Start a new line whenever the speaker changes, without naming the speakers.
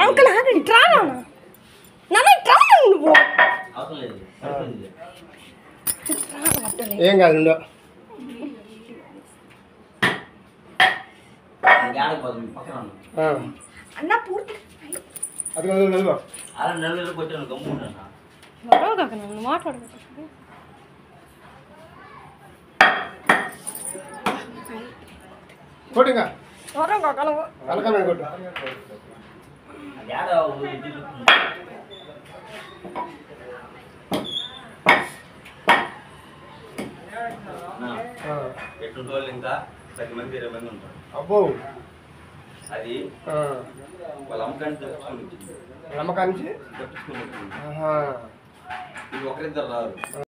Uncle ఆగండి ట్రా నువ్వు
ఏం కాదు
అన్న పూర్తి
అది
నన్ను మాట్లాడదు
కొట్టిగా
కలవు
కలకమే కొట్టు
ఎట్టుంటోళ్ళు ఇంకా 10 మంది 20 మంది ఉంటారు.
అబ్బో
అది వాళ్ళ అమ్మకానికి
నమ్మకానికి
ఇది ఒకరిద్దరు రాదు.